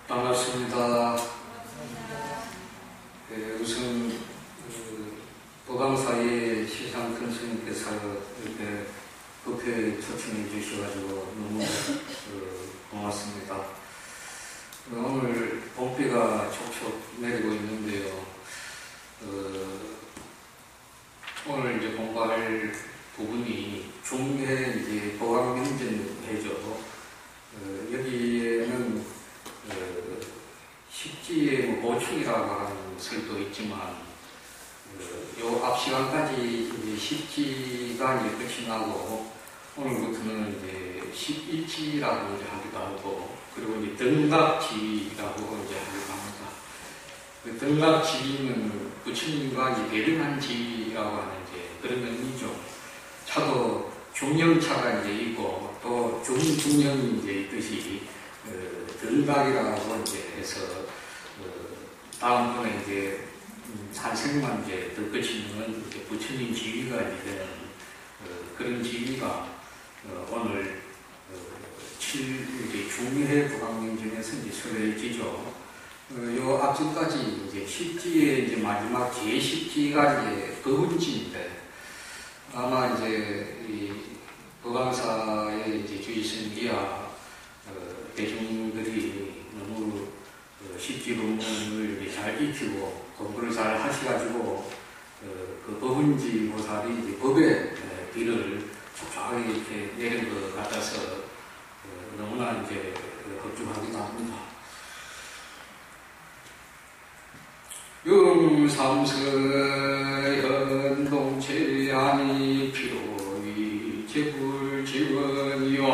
반갑습니다. 우선 보강사의 시상큰 스님께서 이렇게 급히 초청해 주셔가지고 너무 고맙습니다. 오늘 봄비가 촉촉 내리고 있는데요. 오늘 이제 공부할 부분이 중해 이제 보강명전회죠. 여기에는 십지의 보충이라고 하는 설도 있지만, 요 앞 시간까지 이제 십지가 이제 끝이 나고, 오늘부터는 이제 십일지라고 이제 하기도 하고, 그리고 이제 등각지라고 이제 하기도 합니다. 그 등각지는 부처님과 이제 대등한 지라고 하는 이제 그런 의미죠. 차도 중형차가 이제 있고, 또 중중형이 이제 있듯이, 등각이라고 이제 해서, 다음번에 이제, 산생만 이제 덜끝이면 이제 부처님 지위가 이제 되는, 그런 지위가, 오늘, 이제 중해 보강명전에서 이제 설해지죠. 요 앞전까지 이제 십지의 이제 마지막 제10지가 이제 법운지인데, 아마 이제 이 보강사의 이제 주의스님이야, 대중들이 너무 십지 법문을 잘 익히고 공부를 잘 하셔가지고 그 법운지 보살이 이제 법의 비를 촉촉하게 이렇게 내린 것 같아서 너무나 이제 흡족하기도 합니다. 용삼서현동체하니 피로이 제불지원이요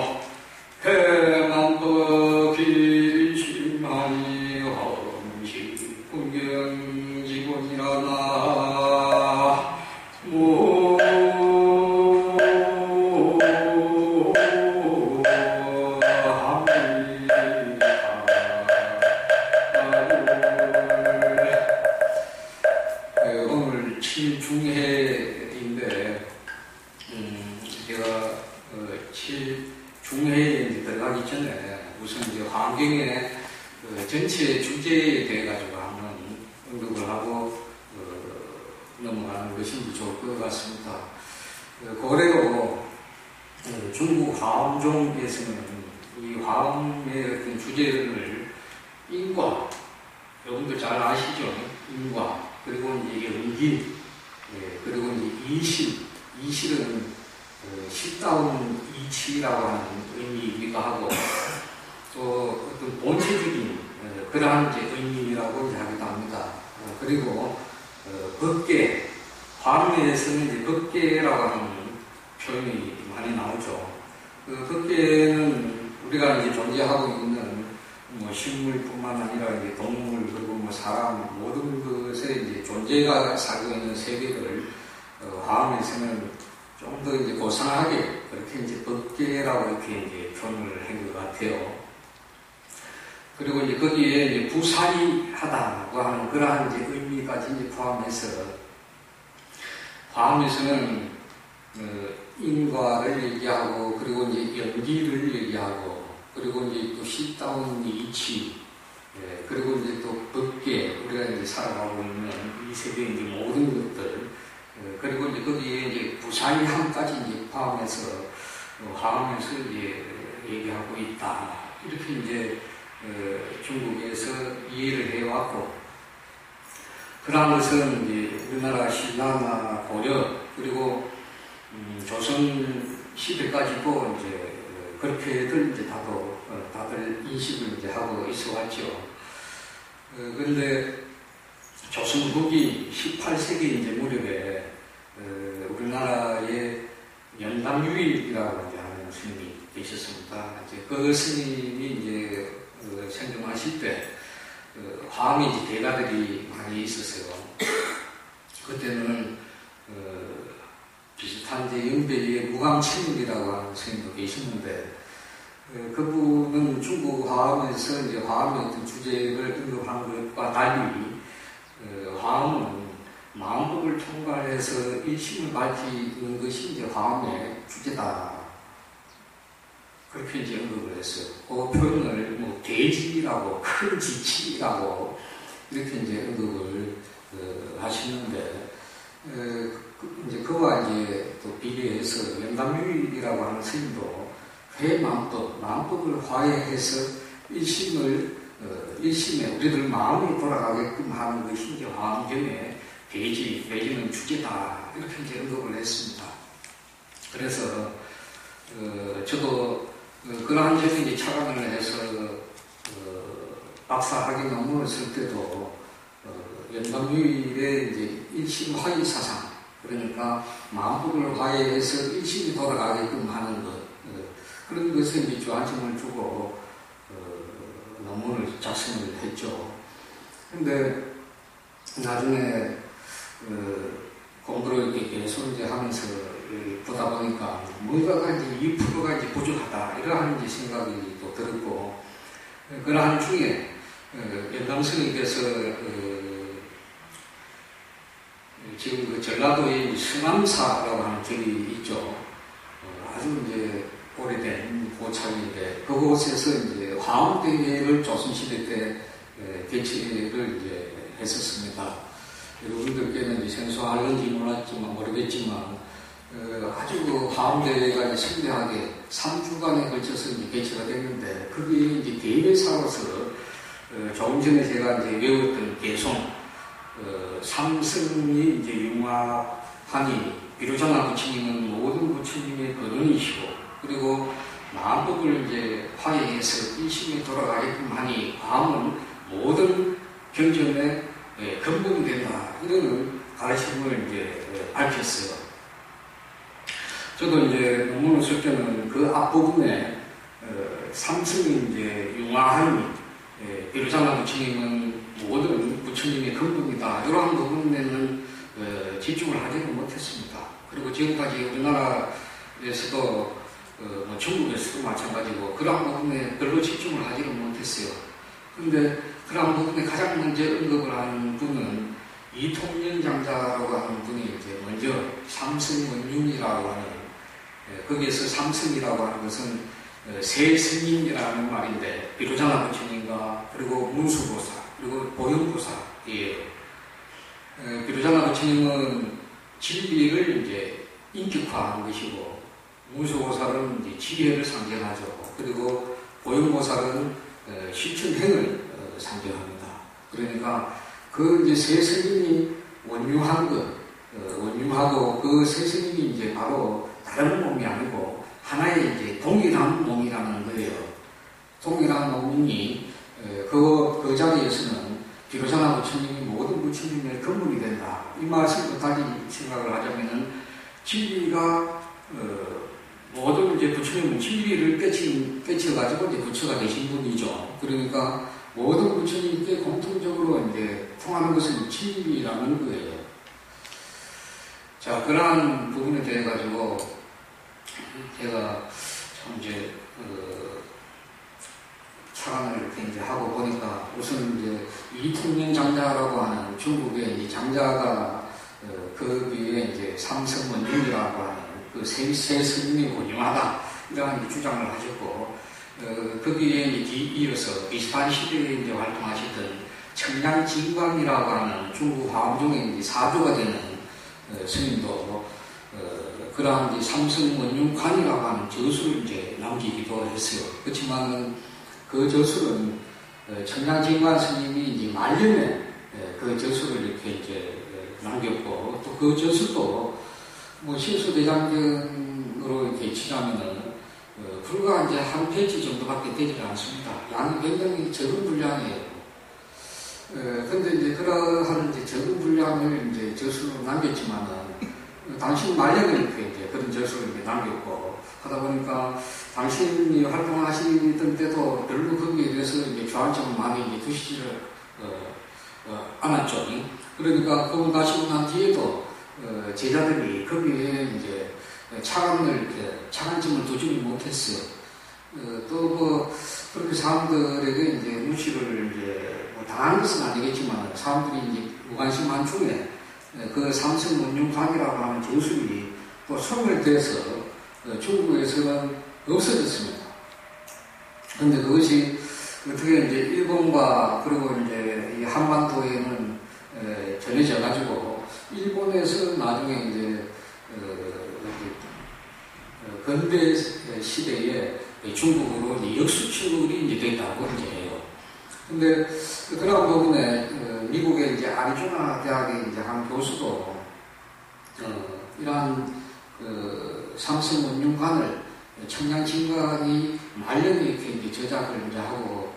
해만법일심하니 험식 풍경지곤이라나 오늘 7중해인데 제가 7중해에 들어가기 전에 우선 이제 환경의 전체 주제에 대해 가지고 한번 언급을 하고 넘어가는 것이 좋을 것 같습니다. 고래로 중국 화엄종에서는 이 화엄의 어떤 주제를 인과, 여러분들 잘 아시죠? 인과, 그리고 이제 은긴, 그리고 이제 이실은 십다운 이치라고 하는 의미이기도 하고, 또 어떤 본체적인 그러한 이제 의미라고 이제 하기도 합니다. 그리고 법계, 화엄에서는 이제 법계라고 하는 표현이 많이 나오죠. 그 법계는 우리가 이제 존재하고 있는 뭐 식물뿐만 아니라 이제 동물, 그리고 뭐 사람, 모든 것의 이제 존재가 살고 있는 세계를 화엄에서는 좀 더 이제 고상하게 그렇게 이제 법계라고 이렇게 이제 표현을 한 것 같아요. 그리고 이제 거기에 이제 부사리하다고 하는 그러한 이제 의미까지 이제 포함해서 화엄에서는 인과를 얘기하고, 그리고 이제 연기를 얘기하고, 그리고 이제 또 십다운 이치, 그리고 이제 또 법계, 우리가 이제 살아가고 있는 이 세계의 이제 모든 것들, 그리고 이제 거기에 이제 부사리함까지 이제 포함해서 화엄에서 이제 얘기하고 있다. 이렇게 이제 중국에서 이해를 해왔고, 그러한 것은 이제 우리나라 신라나 고려, 그리고 조선 시대까지도 이제 그렇게들 이제 다들 인식을 이제 하고 있어 왔죠. 그런데 조선 후기 18세기 이제 무렵에 우리나라에 연담유일이라고 이제 하는 스님이 계셨습니다. 이제 그 스님이 이제 생존하실 때 화엄에 이제 대가들이 많이 있었어요. 그때는 비슷한 이제 연배의 무광채님이라고 하는 스님도 계셨는데, 그분은 중국 화엄에서 이제 화엄의 어떤 주제를 언급한 것과 달리, 화엄은 마음법을 통괄해서 일심을 밝히는 것이 이제 화엄의 주제다. 그렇게 이제 언급을 했어요. 그 표현을 뭐 돼지라고, 큰 지치라고 이렇게 이제 언급을 하시는데, 이제 그와 이제 또 비교해서 영감유일이라고 하는 스님도 마음법을 화해해서 일심에 우리들 마음이 돌아가게끔 하는 것이 이제 화엄경의 돼지는 주제다. 이렇게 이제 언급을 했습니다. 그래서, 저도 그러한 점에 이제 착안을 해서, 박사학위 논문을 쓸 때도, 영감유일의 이제 일심 화의 사상, 그러니까 마음법을 화해해서 일심이 돌아가게끔 하는 것, 그런 것에 이제 주안점을 주고, 논문을 작성을 했죠. 근데, 나중에, 공부를 이렇게 계속 이제 하면서 보다 보니까 뭔가가 이제 2%가 이제 부족하다. 이러한 이제 생각이 또 들었고, 그러한 중에, 영감 스님께서, 지금 그 전라도의 승암사라고 하는 절이 있죠. 아주 이제 오래된 고창인데, 그곳에서 이제 화엄대회를 조선시대 때 개최를 이제 했었습니다. 여러분들께는 생소할는지 모르겠지만, 아주 그 화엄대회가 성대하게 3주간에 걸쳐서 이제 개최가 됐는데, 그게 이제 대회사로서, 조금 전에 제가 이제 외웠던 개송, 삼승이 이제 융화하니, 비로자나 부처님은 모든 부처님의 근원이시고, 그리고 마음법을 이제 화해해서 일심에 돌아가게끔 하니, 화엄은 모든 경전의 근본이 된다. 이런 가르침을 이제 밝혔어요. 저도 이제 논문을 쓸 때는 그 앞부분에 삼승이 이제 융화하니, 비로자나 부처님은 모든 부처님의 근본이다. 이러한 부분에는 집중을 하지는 못했습니다. 그리고 지금까지 우리나라에서도 뭐 중국에서도 마찬가지고 그러한 부분에 별로 집중을 하지는 못했어요. 그런데 그러한 부분에 가장 먼저 언급을 하는 분은 이통년 장자라고 하는 분이 이제 먼저 삼승원륜이라고 하는, 거기에서 삼승이라고 하는 것은 세 스님이라는 말인데, 비로자나 부처님과 그리고 문수보살 그리고 보현보살이에요. 비로자나 부처님은 진리를 이제 인격화한 것이고, 문수보살은 이제 지혜를 상징하죠. 그리고 보현보살은 실천행을 상징합니다. 그러니까 그 이제 세 스님이 원융한 것, 원융하고 그 세 스님이 이제 바로 다른 몸이 아니고 하나의 이제 동일한 몸이라는 거예요. 동일한 몸이니 그 자리에서는 비로자나 부처님이 모든 부처님의 근본이 된다. 이 말씀을 다시 생각을 하자면은 진리가 모든 이제 부처님은 진리를 깨쳐가지고 이제 부처가 되신 분이죠. 그러니까 모든 부처님께 공통적으로 이제 통하는 것은 진리라는 거예요. 자, 그러한 부분에 대해 가지고 제가 참 이제 차관을 이렇게 이제 하고 보니까 우선 이제 이통년 장자라고 하는 중국의 이제 장자가 그 위에 이제 삼성원륜이라고 하는 그 세 스님이 원융하다 이런 주장을 하셨고, 거기에 이어서 비슷한 시대에 이제 활동하셨던 청량진광이라고 하는 중국 화엄종의 사조가 되는 스님도 그러한 삼성원융관이라고 하는 저술을 이제 남기기도 했어요. 그렇지만 그 저술은 청량진광 스님이 이제 말년에 그 저술을 이렇게 이제 남겼고, 또 그 저술도 뭐 실수대장경으로 이렇게 치자면은 불과 이제 한 페이지 정도밖에 되지 않습니다. 양이 굉장히 적은 분량이에요. 근데 이제 그러한 이제 적은 분량을 이제 저술로 남겼지만은 당신 말년에 이렇게 이제 그런 저술을 이렇게 남겼고 하다 보니까 당신이 활동하시던 때도 별로 거기에 대해서 이제 주안점을 많이 이제 두시지를 않았죠. 그러니까 그분 가시고 난 뒤에도 제자들이 거기에 이제 차관점을 두지를 못했어요. 또 뭐 그렇게 사람들에게 이제 무시를 이제 뭐 당한 것은 아니겠지만 사람들이 이제 무관심한 중에 그 삼성원융관이라고 하는 저술이 또 소멸돼서 중국에서는 없어졌습니다. 근데 그것이 어떻게 이제 일본과 그리고 이제 이 한반도에는 전해져가지고 일본에서 나중에 이제 근대 시대에 중국으로 이제 역수출이 이제 됐다고 이제 해요. 근데 그런 부분에 미국의 이제 아리조나 대학의 이제 한 교수도 이러한 삼성 원융관을 청량진간이 말년에 이렇게 이제 저작을 이제 하고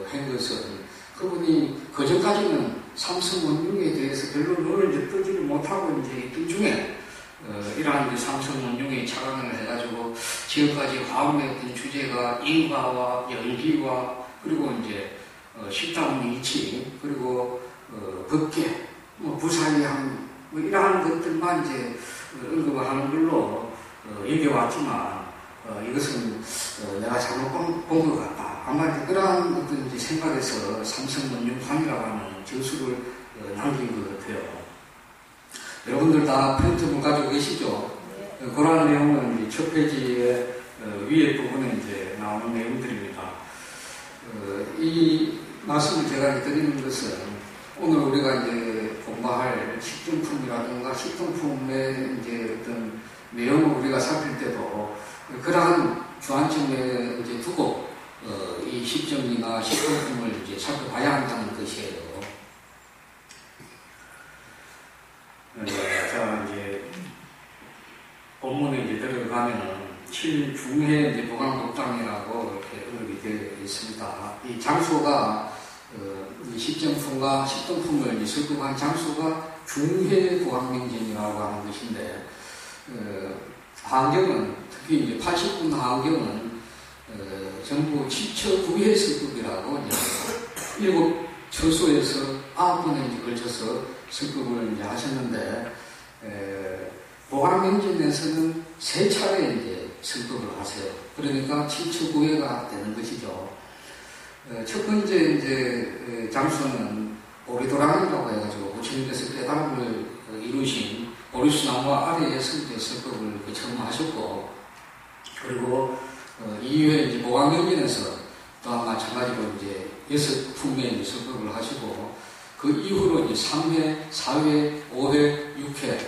한 것은 그분이 그전까지는 삼성 원융에 대해서 별로 눈을 이제 뜨지를 못하고 이제 있던 중에 이러한 이제 삼성 원융에 착안을 해가지고 지금까지 화음했던 주제가 인과와 연기와 그리고 이제 식당 이치 그리고 법계 부사위함 이러한 것들만 이제 언급을 하는 걸로 여겨왔지만 이것은 내가 잘못 본 것 같다. 아마 그러한 어떤 이제 생각에서 삼성원융관이라고 하는 저수를 남긴 것 같아요. 여러분들 다 프린트본 가지고 계시죠? 네. 그러한 내용은 첫 페이지의 위에 부분에 이제 나오는 내용들입니다. 이 말씀을 제가 드리는 것은 오늘 우리가 이제 공부할 식품이라든가 식품품의 이제 어떤 내용을 우리가 살필 때도 그러한 주안점에 이제 두고 이 식점이나 식품품을 이제 살펴봐야 한다는 것이에요. 자, 이제 본문에 이제 들어가면은 7중해 이제 보강독당이라고 이렇게 언급이 되어 있습니다. 이 장소가 이 식점품과 식품품을 이제 설급한 장소가 중해 보강명전이라고 하는 것인데 하안경은 특히 이제 80분 하안경은 전부 7처 9회 설급이라고 이제 7처소에서 9번에 이제 걸쳐서 설급을 이제 하셨는데 보강명전에서는 3차례 이제 설급을 하세요. 그러니까 7처 9회가 되는 것이죠. 첫 번째 이제 장소는 보리도랑이라고 해가지고 부처님께서 깨달음을 이루신 보리수나무 아래에서 이제 설법을 처음 하셨고, 그리고 이후에 이제 보강경전에서 또한 마찬가지로 이제 6품의 이제 설법을 하시고, 그 이후로 이제 3회, 4회, 5회, 6회,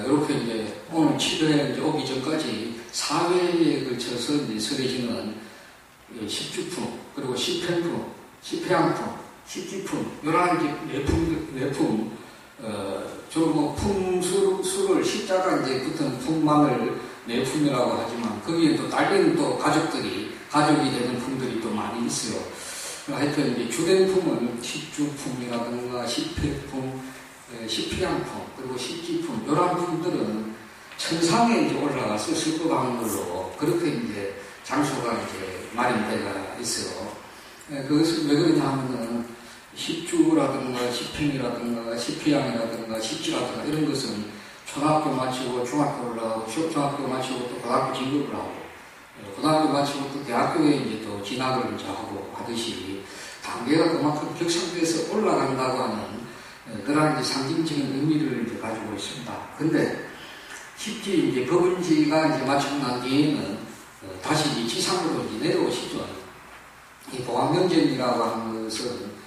이렇게 이제 오늘 7회 이제 오기 전까지 4회에 걸쳐서 이제 설해지는 10주품, 그리고 10편품, 10회양품, 10지품, 이러한 이제 내품, 주로 뭐 품수를 십자가 이제 붙은 품만을 내품이라고 하지만, 거기에 또 딸린 또 가족이 되는 품들이 또 많이 있어요. 하여튼 이제 주된 품은 10주품이라든가 10회품, 10회양품, 그리고 10지품, 이러한 품들은 천상에 이제 올라가서 설법하는 걸로 그렇게 이제 장소가 이제 마련되어 있어요. 그것은 왜 그러냐 하면은 10주라든가 10평이라든가 10회양이라든가 10지라든가 이런 것은 초등학교 마치고 중학교를 하고 중학교 마치고 또 고등학교 진급을 하고 고등학교 마치고 또 대학교에 이제 또 진학을 이제 하고 하듯이 단계가 그만큼 격상돼서 올라간다고 하는 그러한 이제 상징적인 의미를 이제 가지고 있습니다. 근데 10지 이제 법은지가 이제 마치고 난 뒤에는 다시 이제 지상으로 이제 내려오시죠. 이 보강명전이라고 하는 것은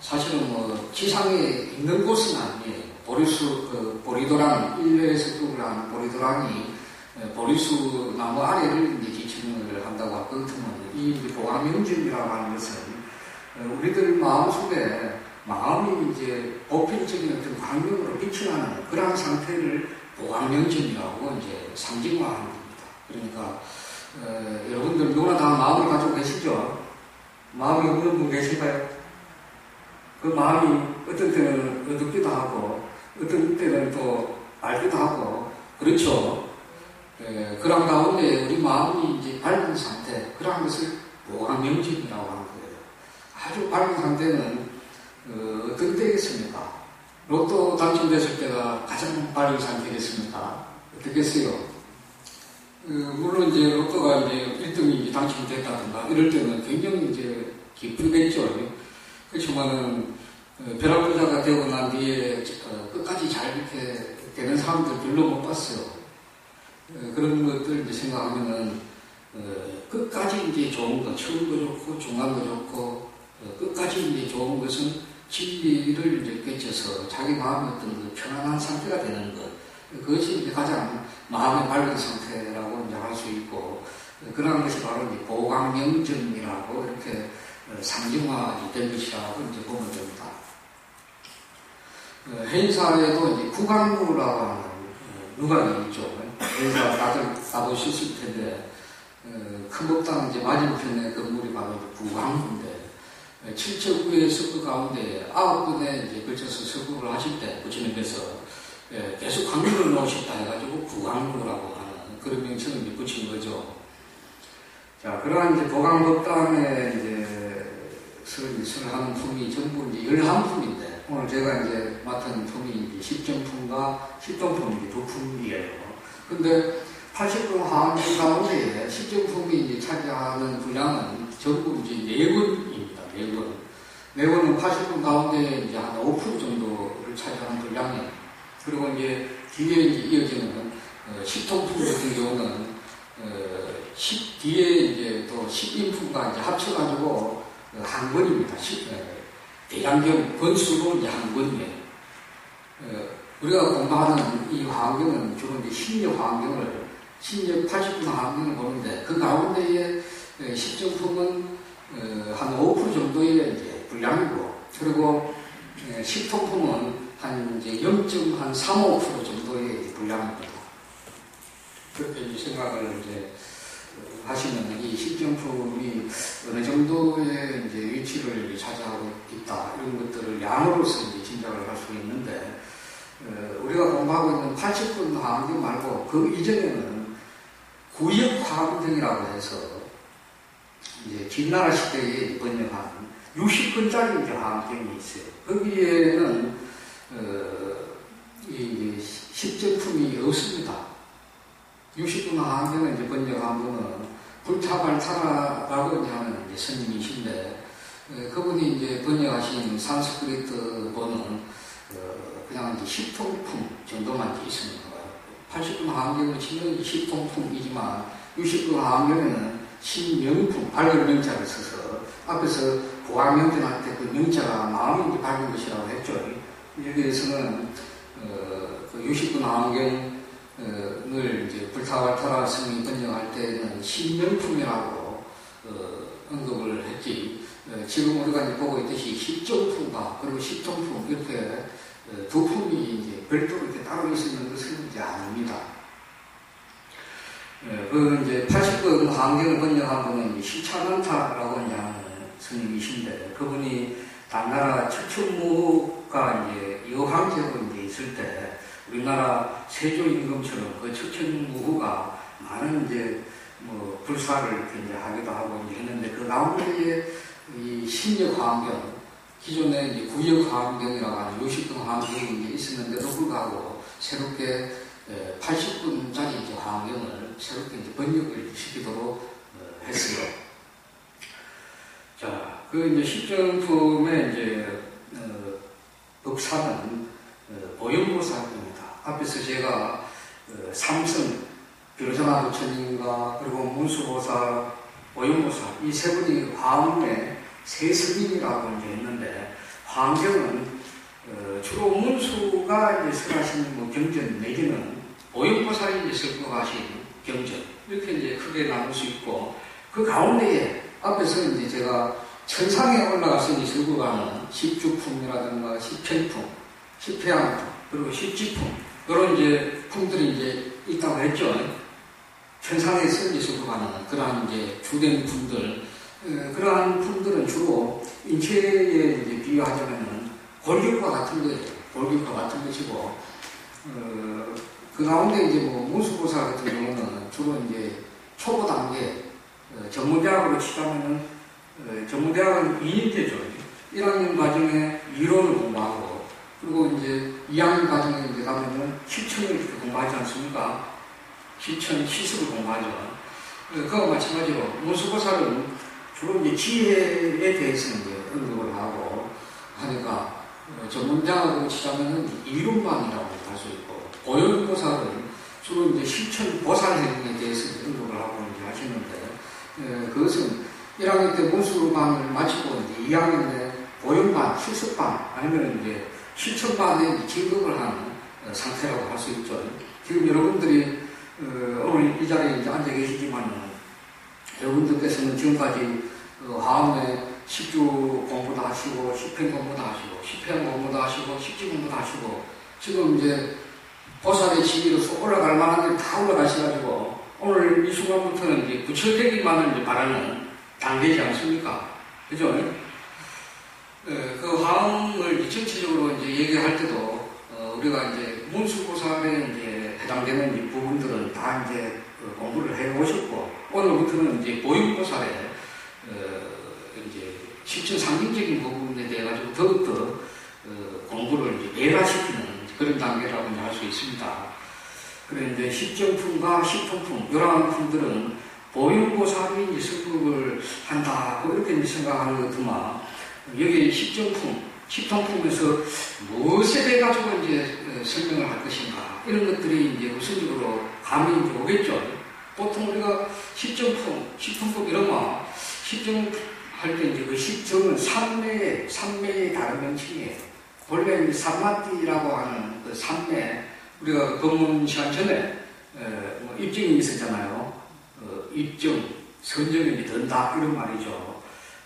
사실은 뭐 지상에 있는 곳은 아니에요. 보리도랑 1회에서 뚝을 하는 보리도랑이 보리수 나무 아래를 이제 지층을 한다고 하거든요. 이 보강명전이라고 하는 것은 우리들 마음속에 마음이 이제 보편적인 어떤 광명으로 빛이 나는 그러한 상태를 보강명전이라고 이제 상징화하는 겁니다. 그러니까 여러분들 누구나 다 마음을 가지고 계시죠? 마음이 없는 분 계실까요? 그 마음이 어떤 때는 어둡기도 하고 어떤 때는 또 맑기도 하고 그렇죠. 그런 가운데 우리 마음이 이제 밝은 상태, 그러한 것을 보강명전이라고 하는 거예요. 아주 밝은 상태는 어떤 때겠습니까? 로또 당첨됐을 때가 가장 밝은 상태겠습니까? 어떻겠어요? 물론 이제 로또가 이제 1등이 당첨됐다든가 이럴 때는 굉장히 이제 기쁘겠죠. 그렇지만은 벼락부자가 되고 난 뒤에 끝까지 잘 이렇게 되는 사람들 별로 못 봤어요. 그런 것들 이제 생각하면은 끝까지 이제 좋은 거, 처음 거 좋고, 중간 거 좋고, 끝까지 이제 좋은 것은 진리를 이제 깨쳐서 자기 마음의 어떤 그 편안한 상태가 되는 것. 그것이 이제 가장 마음의 밝은 상태라고 이제 할 수 있고, 그런 것이 바로 이제 보강명정이라고 이렇게 상징화된 것이라고 이제 보면 됩니다. 해인사에도 이제 구강루라고 하는 누각이 있죠. 해인사 다들 가보셨을 텐데, 큰 법당 이제 맞은편에 건물이 바로 구강루인데, 7척구의 석구 가운데 9번에 이제 걸쳐서 석구를 하실 때 부처님께서 계속 강루를 놓으셨다 해가지고 구강루라고 하는 그런 명칭을 이제 붙인 거죠. 자, 그러한 이제 보강법당에 이제 설을 하는 품이 전부 이제 11품인데, 오늘 제가 이제 맡은 품이 이제 10정품과 10동품이 두 품이에요. 근데 80분 하한주 가운데 10정품이 이제 차지하는 분량은 전부 이제 4권입니다. 4권. 4권은 80분 가운데 이제 한 5% 정도를 차지하는 분량이에요. 그리고 이제 뒤에 이제 이어지는 10통품 같은 경우는 뒤에 이제 또 10인품과 이제 합쳐가지고 한 권입니다. 대장경 권수로 이제 한 권이에요. 우리가 공부하는 이 화엄경은 주로 이제 신력 화엄경을, 신력 80분 화엄경을 보는데, 그 가운데에 10정품은 한 5% 정도의 이제 분량이고, 그리고 10통품은 한 이제 0.35% 정도의 이제 분량입니다. 그렇게 이제 생각을 이제 하시면 이 10정품이 어느 정도의 이제 위치를 차지하고 있다, 이런 것들을 양으로서 이제 짐작을 할 수 있는데, 우리가 공부하고 있는 80분 화엄경 말고 그 이전에는 구역 화엄경이라고 해서 이제 김나라 시대에 번역한 60권짜리 이제 화엄경이 있어요. 거기에는 이 10정품이 없습니다. 60분 화엄경을 이제 번역한 분은 불타발타라라고 하는 이제 스님이신데, 그분이 이제 번역하신 산스크리트 본은 그냥 이제 10통품 정도만 이제 있습니다. 80분 화엄경을 치면 10통품이지만 60분 화엄경에는 신명품, 밝은 명자를 써서 앞에서 보강명전할 때 그 명자가 마음이 이제 밝은 것이라고 했죠. 여기에서는 그 60분 화엄경을 이제 불타발타라 스님이 번역할 때는 신명품이라고 언급을 했지. 지금 우리가 이제 보고 있듯이 10정품과 그리고 10통품 이렇게 두 품이 이제 별도로 이렇게 따로 있는 것은 이제 아닙니다. 그 이제 80권 화엄경을 번역한 분은 시차난타라고 하는 스님이신데, 그분이 당나라 척천무가 이제 여황제로 이제 있을 때 우리나라 세조임금처럼 그 척천무가 많은 이제 뭐 불사를 이렇게 이제 하기도 하고 이제 했는데, 그 가운데에 이 신력 화엄경, 기존에 이제 구역 화엄경이라고 하는 60분 화엄경이 이제 있었는데도 불구하고 새롭게 80분짜리 이제 화엄경을 새롭게 이제 번역을 시키도록 했어요. 자, 그 이제 10정품의 이제 법사는 보현보살입니다. 앞에서 제가 삼성 비로자나 부처님과 그리고 문수보살, 보현보살 이 세 분이 화엄의 세 스님이라고 이제 했는데, 화엄경은 주로 문수가 이제 설하신 뭐 경전 내지는 보현보살이 이제 설법하신 경전, 이렇게 이제 크게 나눌 수 있고, 그 가운데에 앞에서 이제 제가 천상에 올라가서 이제 설법하는 십주품이라든가 십편품, 십회양품, 그리고 십지품, 이런 이제 품들이 이제 있다고 했죠. 천상에서 이제 설법하는 그러한 이제 주된 품들, 그러한 품들은 주로 인체에 이제 비유하자면은 골격과 같은 거예요. 골격과 같은 것이고, 그 가운데 이제 뭐 문수보살 같은 경우는 주로 이제 초보 단계, 전문대학으로 치자면은, 전문대학은 2년제죠. 1학년 과정에 이론을 공부하고, 그리고 이제 2학년 과정에 이제 가면은 실천을 이렇게 공부하지 않습니까? 실천, 시술을 공부하죠. 그와 마찬가지로 문수보살은 주로 이제 지혜에 대해서 이제 언급을 하고 하니까 전문자하고 치자면은 이론만이라고 할 수 있고, 보현보살은 주로 이제 실천 보살 행동에 대해서 언급을 하고 이제 하시는데, 그것은 1학년 때 문수반을 마치고 이제 2학년 때 보연반, 실습반, 아니면 이제 실천반에 진급을 하는 상태라고 할 수 있죠. 지금 여러분들이 오늘 이 자리에 이제 앉아 계시지만, 여러분들께서는 지금까지 화엄에 10주 공부도 하시고, 10편 공부도 하시고, 10편 공부도 하시고, 10지 공부도 하시고, 지금 이제 보살의 지위로서 올라갈 만한 데 다 올라가셔가지고, 오늘 이 순간부터는 이제 부처되기만을 이제 바라는 단계지 않습니까? 그죠? 그 화엄을 이제 전체적으로 이제 얘기할 때도, 우리가 이제 문수보살에 이제 해당되는 이 부분들은 다 이제 공부를 해 오셨고, 오늘부터는 이제 보윤보살에, 이제 실천 상징적인 부분에 대해 가지고 더욱더 공부를 이제 매라시키는 그런 단계라고 할 수 있습니다. 그런데 십정품과 십통품, 이러한 품들은 보윤보살이 이제 설법을 한다고 이렇게 이제 생각하는 것더만, 여기 십정품, 십통품에서 무엇에 대해 가지고 이제 설명을 할 것인가, 이런 것들이 이제 우선적으로 감이 이제 오겠죠. 보통 우리가 십정품, 십통품 이러면, 십정 할 때 이제 그 십정은 삼매의 다른 명칭이에요. 원래 이제 삼마띠라고 하는 그 삼매, 우리가 법문 시간 전에 뭐 입증이 있었잖아요. 입증, 선정이 든다 이런 말이죠.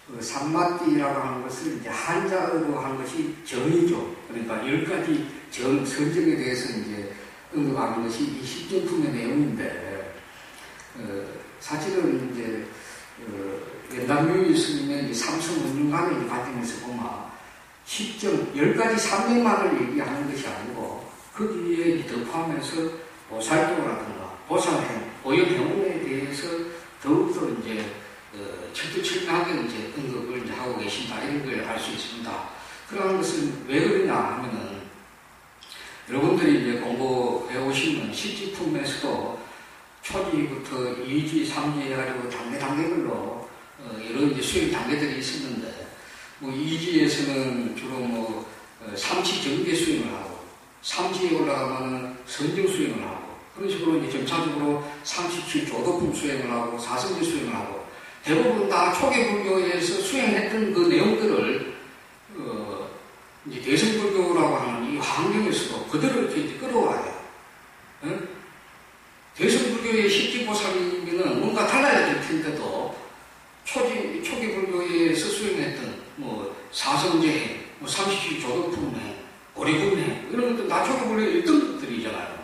그 삼마띠라고 하는 것을 이제 한자어로 한 것이 정이죠. 그러니까 10가지 정, 선정에 대해서 이제 언급하는 것이 이 십정품의 내용인데, 사실은 이제 연담묘의 스님의 삼성운용관을 가지면서 보면 십정, 10가지 삼명만을 얘기하는 것이 아니고 거기에 더 포함해서 보살도라든가 보살행, 보현행원에 대해서 더욱더 이제 철두철미하게 이제 언급을 이제 하고 계신다, 이런 걸 알 수 있습니다. 그러한 것은 왜 그러냐 하면은, 여러분들이 이제 공부해 오시면 십지품에서도 초지부터 2지, 3지 해가지고 단계별로 여러 이제 수행 단계들이 있었는데, 뭐 2지에서는 주로 뭐 3치 정계 수행을 하고, 3지에 올라가면은 선정 수행을 하고, 그런 식으로 이제 점차적으로 37 조도품 수행을 하고, 4성제 수행을 하고, 대부분 다 초계 불교에서 수행했던 그 내용들을 이제 대성불교라고 하는 이 환경에서도 그대로 이렇게 끌어와야 돼요. 응? 대성불교의 십지보살이면은 뭔가 달라야 될 텐데도, 초기 불교에서 수행했던 뭐 사성제행, 뭐 37 조도품행, 오리군행, 이런 것도 다 초기 불교에 있던 것들이잖아요.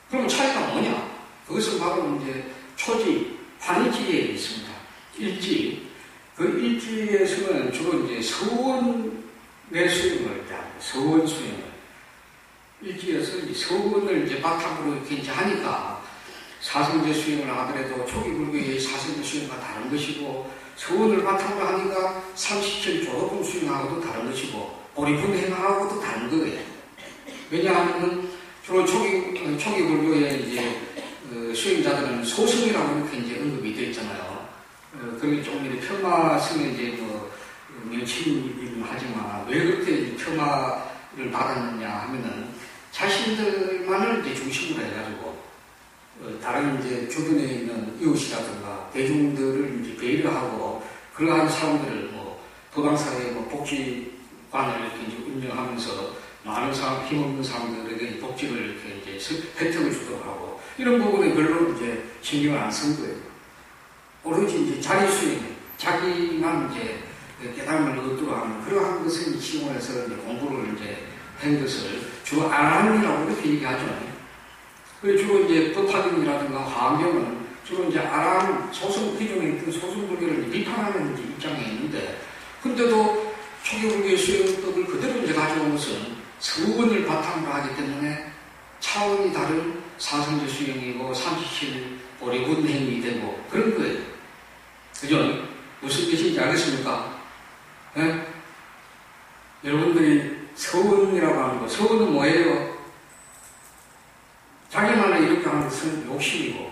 그럼 차이가 뭐냐? 그것은 바로 이제 초지, 환지에 있습니다. 일지. 그 일지에서는 주로 이제 서원의 수행을 합니다. 서원 수행을. 일지에서 이제 서원을 이제 바탕으로 이렇게 이제 하니까, 사성제 수행을 하더라도 초기 불교의 사성제 수행과 다른 것이고, 서원을 바탕으로 하니까 37 조도품 수행하고도 다른 것이고, 오리분행하고도 다른 거예요. 왜냐하면 주로 초기 불교의 이제 수행자들은 소승이라고 이렇게 이제 언급이 되어 있잖아요. 그게 조금 이제 폄하성에 이제 뭐 명칭이긴 하지만, 왜 그렇게 폄하를 받았느냐 하면은, 자신들만을 이제 중심으로 해가지고 다른 이제 주변에 있는 이웃이라든가 대중들을 이제 배려하고, 그러한 사람들을 뭐 도당사회 뭐 복지관을 이렇게 이제 운영하면서 많은 사람, 힘없는 사람들에게 복지를 이렇게 이제 혜택을 주도록 하고, 이런 부분에 별로 이제 신경을 안 쓴 거예요. 오로지 이제 자기 수행, 자기만 이제 깨달음을 얻도록 하는 그러한 것을 지원해서 이제 공부를 이제 한 것을 주로 아람이라고 이렇게 얘기하죠. 그리고 주로 이제 법화경이라든가 화경은 주로 이제 아람 소승 기존에 있던 소승불교를 비판하는 이제 입장에 있는데, 근데도 초기불교의 수행법을 그대로 이제 가져온 것은 서원을 바탕으로 하기 때문에 차원이 다른 사성제 수행이고 37 오리군행이 되고 그런 거예요. 그죠? 무슨 뜻인지 알겠습니까? 네? 여러분들이 서원이라고 하는 거, 서원은 뭐예요? 자기만을 이렇게 하는 것은 욕심이고,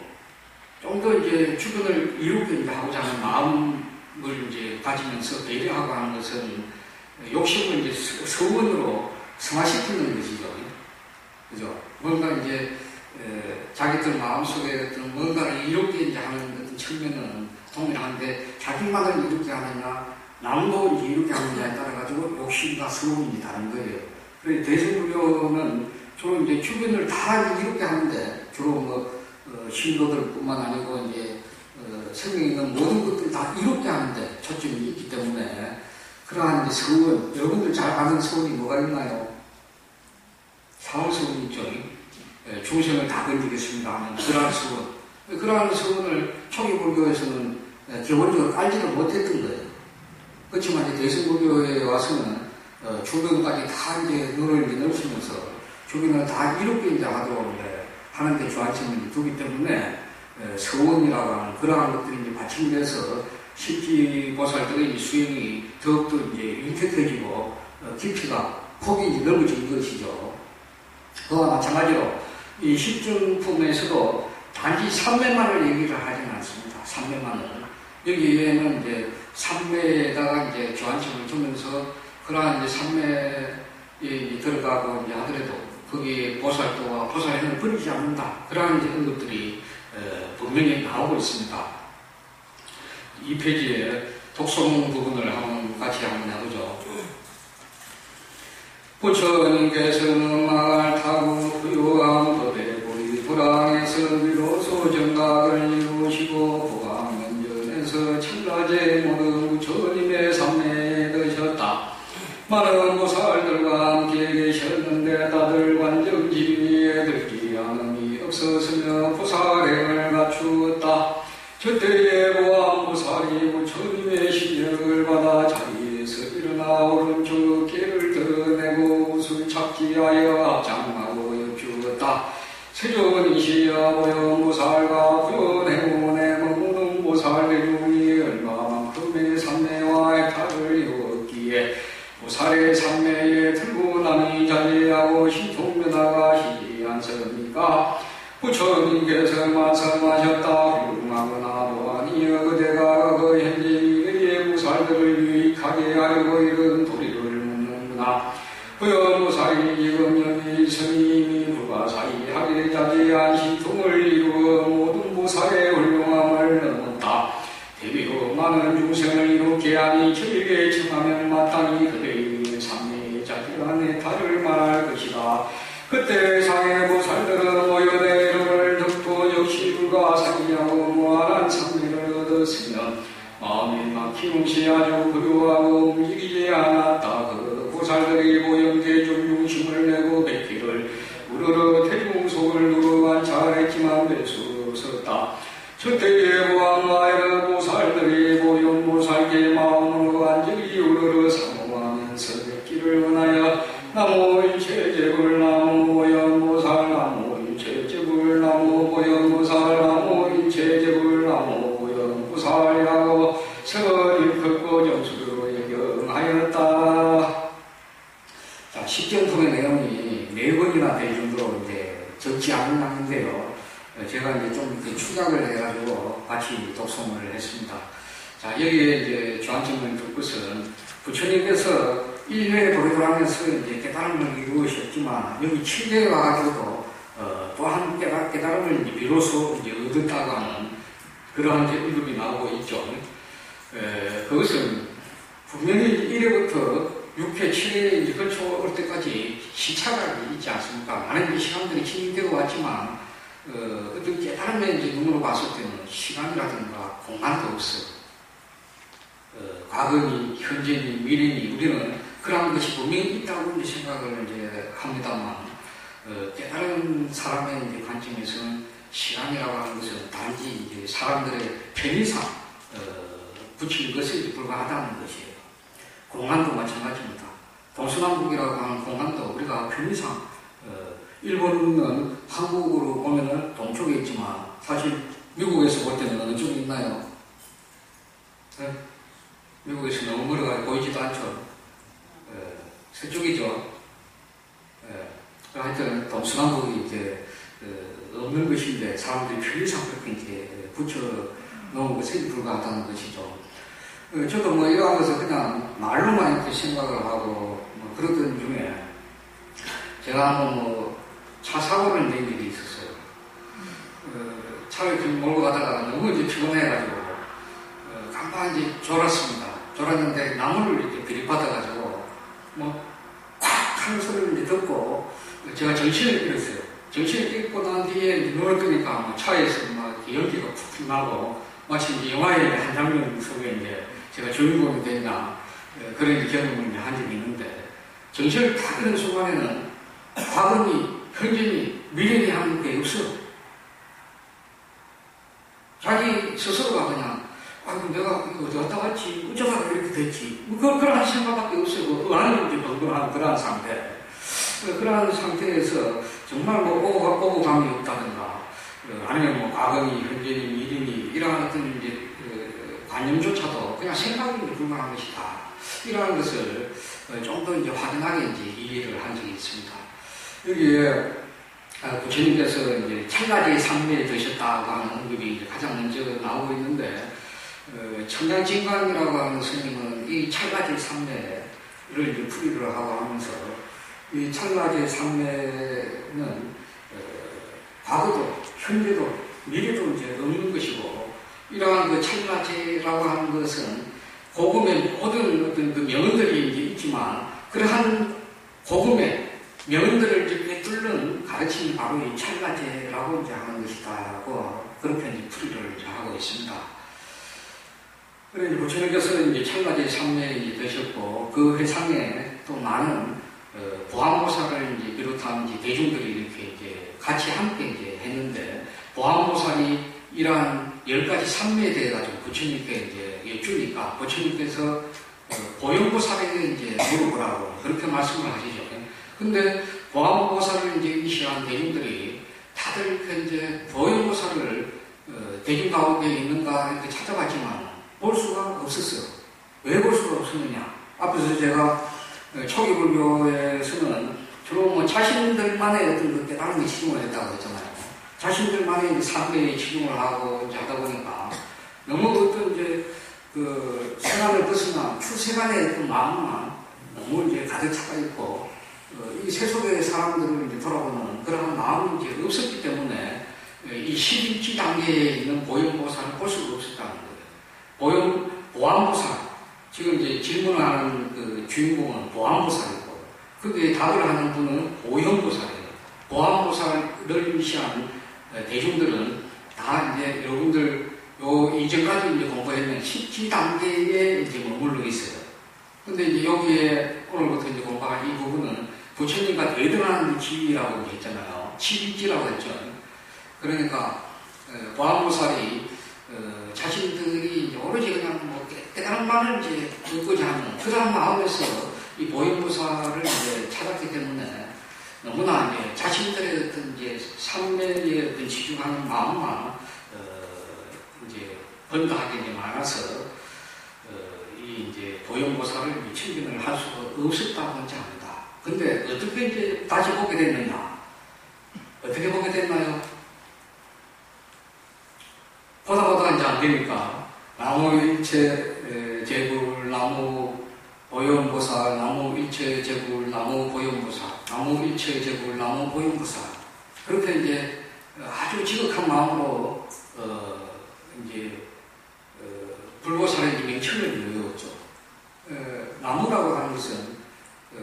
좀 더 이제 주변을 이롭게 이제 하고자 하는 마음을 이제 가지면서 배려하고 하는 것은 욕심을 이제 서원으로 승화시키는 것이죠. 그죠? 뭔가 이제 자기들 마음속에 어떤 뭔가를 이롭게 이제 하는 어떤 측면은 동일한데 자기만을 이롭게 하느냐 남도 이제 이롭게 하느냐에 따라가지고 욕심과 서운이 다른 거예요. 그래서 대승불교는 주로 이제 주변을 다 이롭게 하는데 주로 뭐 신도들뿐만 아니고 이제 생명에 있는 모든 것들 다 이롭게 하는데 초점이 있기 때문에 그러한 이제 서운, 여러분들 잘 아는 서운이 뭐가 있나요? 사후서운이 있죠. 중생을 다 건지겠습니다 하는 그러한 서운. 그러한 서운을 초기불교에서는 기본적으로 깔지를 못했던 거예요. 그렇지만 이제 대승불교에 와서는 주변까지 다 이제 눈을 넓히면서 주변을 다 이롭게 이제 하도록 하는데 주안점을 두기 때문에 서원이라고 하는 그러한 것들이 이제 받침돼서 십지보살들의 수행이 더욱더 이제 윤택해지고 깊이가 폭이 이제 넓어진 것이죠. 그와 마찬가지로 이 십중품에서도 단지 삼매만을 얘기를 하지는 않습니다. 삼매만을. 여기에는 이제 삼매에다가 이제 주안점을 두면서 그러한 이제 삼매에 들어가고 이제 하더라도 거기에 보살도와 보살행을 버리지 않는다. 그러한 이제 언급들이 분명히 나오고 있습니다. 이 페이지에 독송 부분을 같이 한번 해보죠. 부처님께서는 말 타고 부유함 도대보리 불황에서 비로소 정각을 이루시고 부황면전에서 천가제 모든 부처님의 삼매에 드셨다. 많은 보살들과 함께 계셨는데 다들 관정지위에 들지 않음이 없었으며 보살행을 갖추었다. 저때에 보암보살이 부처님의 신령을 받아 자리에서 일어나 오른쪽 어깨를 드러내고 웃을 착지하여 앞장하고 여쭈었다. 세존이시여 보현보살과 부연행원에 머무는 보살의 중이 얼마만큼의 삼매와 애타를 이루었기에 보살의 삼매에 들고 남이 자제하고 신통변화가시지 않습니까? 부처님께서 말씀하셨다. 훌륭하거나 보아니여 그대가 그 현재 미래의 보살들을 유익하게 하려고 이런 도리를 묻는구나. 부연보살이 지금 여기 스님이 불가사의하게 자제한 신통을 이루어 모든 보살의 훌륭함을 넘었다. 대비로 많은 중생을 이롭게 하니 저에게 청하면 마땅히 그대의 삼매의 자질한 애타를 말할 것이다. 그때 상의 보살들은 모여 내 이름을 듣고 역시 불가사의하고 무한한 삼매를 얻었으며 마음이 막힘없이 아주 부유하고 움직이지 않았다. 그 보살들이 보영대중 중심을 내고 뱉기를 우르르 대중속을 누르간 잘했지만 뵐 수 없었다. 저때에 보암마에르 보살들이 보영보살께 마음으로 간절히 우르르 사모하면서 뱉기를 원하여 나무 일체제불 나무 보현보살 나무 일체제불 나무 보현보살 나무 일체제불 나무 보현보살이라고 서를 긋고 점수로 예경하였다. 자, 십정품의 내용이 4권이나 될 정도로 이제 적지 않은 양인데요. 제가 이제 좀 이렇게 축약을 해가지고 같이 독송을 했습니다. 자, 여기에 이제 주안점을 듣고선 부처님께서 1회에 도리도하면서 이제 깨달음을 이루셨지만 여기 7회에 와가지고도 또한 깨달음을 이제 비로소 이제 얻었다고 하는 그러한 이제 언급이 나오고 있죠. 그것은 분명히 1회부터 6회, 7회 이제 걸쳐올 때까지 시차가 있지 않습니까? 많은 시간들이 진행되고 왔지만 어떤 깨달음의 이제 눈으로 봤을 때는 시간이라든가 공간도 없어요. 과거니, 현재니, 미래니 우리는 그런 것이 분명히 있다고 이제 생각을 이제 합니다만, 깨달은 사람의 이제 관점에서는 시간이라고 하는 것은 단지 이제 사람들의 편의상, 붙일 것에 불과하다는 것이에요. 공간도 마찬가지입니다. 동서남북이라고 하는 공간도 우리가 편의상, 일본은 한국으로 보면은 동쪽에 있지만, 사실 미국에서 볼 때는 어느 쪽에 있나요? 네? 미국에서 너무 멀어가 보이지도 않죠. 서쪽이죠. 하여튼 동서남북이 이제 없는 것인데 사람들이 편의상 그렇게 이제 붙여 놓은 것에 불과하다는 것이죠. 저도 뭐 이러한 것을 그냥 말로만 이렇게 생각을 하고 뭐 그러던 중에 제가 한번 뭐 차 사고를 낸 일이 있었어요. 차를 이렇게 몰고 가다가 너무 이제 피곤해가지고, 간판히 이제 졸았습니다. 졸았는데 나무를 이렇게 들이받아가지고, 콱 하는 소리를 이제 듣고, 제가 정신을 잃었어요. 정신을 잃고 난 뒤에 눈을 뜨니까 차에서 막 연기가 푹푹 나고, 마치 이제 영화의 한 장면 속에 이제 제가 주인공이 됐나, 그런 경험을 한 적이 있는데, 정신을 딱 잃은 순간에는 과거니, 현재니, 미래니 하는 게 없어. 자기 스스로가 그냥, 내가 이거 어디 갔다 왔지? 어쩌다가 이렇게 됐지? 그런 생각밖에 없어요. 안을 번번한 그러한 상태. 그러한 상태에서 정말 오고 감이 없다든가, 아니면 과거니, 현재니, 미래니, 이러한 어떤 이제 관념조차도 그냥 생각이 불과한 것이다. 이러한 것을 좀 더 이제 확연하게 이제 이해를 한 적이 있습니다. 여기에 부처님께서 이제 찰나지의 삼매에 드셨다고 하는 언급이 이제 가장 먼저 나오고 있는데, 청량진광이라고 하는 스님은 이 찰나지의 삼매를 이제 풀이를 하고 하면서, 이 찰나지의 삼매는 과거도 현재도 미래도 이제 없는 것이고, 이러한 그 찰나지라고 하는 것은 고금의 모든 어떤 그 명언들이 이제 있지만, 그러한 고금의 명언들을 이제 뚫는 가르침이 바로 이 찰나제라고 이제 하는 것이다라고 그렇게 이제 풀이를 이제 하고 있습니다. 그래서 부처님께서 이제 찰나제 삼매에 이제 되셨고, 그 회상에 또 많은 보암보살을 이제 비롯한 이제 대중들이 이렇게 이제 같이 함께 이제 했는데, 보암보살이 이러한 10가지 삼매에 대해 가지고 부처님께 이제 여쭈니까 부처님께서 보영보살에게 이제 물어보라고 그렇게 말씀을 하시죠. 근데 보암보살을 이제 이시한 대중들이 다들 이제 보영보살을 대중 가운데 있는가 이렇게 찾아봤지만 볼 수가 없었어요. 왜 볼 수가 없었느냐? 앞에서 제가 초기 불교에서는 주로 자신들만의 어떤 그 깨달음에 치중을 했다고 했잖아요. 자신들만의 이제 삶에 치중을 하고 이제 하다 보니까 너무 어떤 이제 그 세간을 벗어나 출세간의 어떤 마음만 너무 이제 가득 차가 있고, 이 세속의 사람들을 이제 돌아보는 그런 마음이 이제 없었기 때문에 이 11지 단계에 있는 보영보살을 볼 수가 없었다는 거예요. 보암보살, 지금 이제 질문을 하는 그 주인공은 보암보살이고, 거기에 답을 하는 분은 보영보살이에요. 보암보살을 의시한 대중들은 다 이제 여러분들 이전까지 이제 공부했는 10지 단계에 이제 머물러 있어요. 근데 이제 여기에 오늘부터 이제 공부할 이 부분은 부처님과 대등한 지위라고 했잖아요. 11지라고 했죠. 그러니까 보암보살이 자신들이 오로지 그냥 깨달은 말을 이제 듣고자 하는 그런 마음에서 이 보영보살을 이제 찾았기 때문에 너무나 이제 자신들의 어떤 이제 삶에 어떤 집중하는 마음만 이제 번다하게 이제 많아서 이 이제 보영보살을 친근을 할 수가 없었다고 하지 않는다. 근데 어떻게 이제 다시 보게 됐느냐? 어떻게 보게 됐나요? 보다 이제 안 되니까 나무일체 제불, 나무 보영보살, 나무일체 제불, 나무 보영보살, 나무일체 제불, 나무 보영보살. 그렇게 이제 아주 지극한 마음으로 이제 불보살의 명칭을 외웠죠. 나무라고 하는 것은